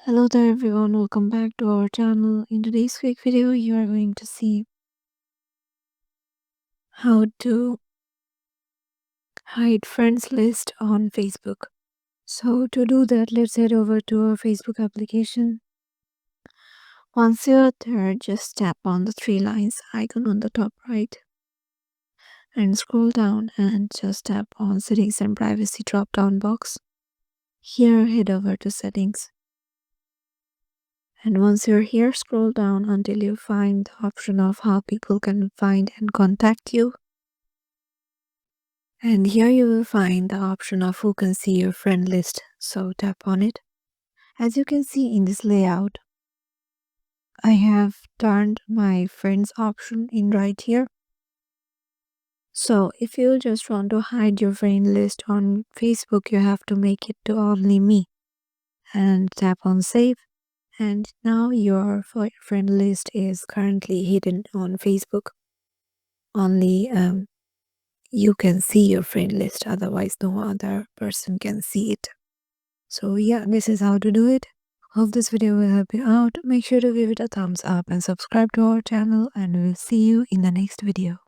Hello there everyone, welcome back to our channel. In today's quick video, you are going to see how to hide friends list on Facebook. So to do that, let's head over to our Facebook application. Once you're there, just tap on the three lines icon on the top right and scroll down and just tap on settings and privacy drop down box. Here, head over to settings. And once you're here, scroll down until you find the option of how people can find and contact you. And here you will find the option of who can see your friend list. So tap on it. As you can see in this layout, I have turned my friends option in right here. So if you just want to hide your friend list on Facebook, you have to make it to only me and tap on save. And now your friend list is currently hidden on Facebook. Only you can see your friend list, otherwise no other person can see it. So yeah, this is how to do it. Hope this video will help you out. Make sure to give it a thumbs up and subscribe to our channel, and we'll see you in the next video.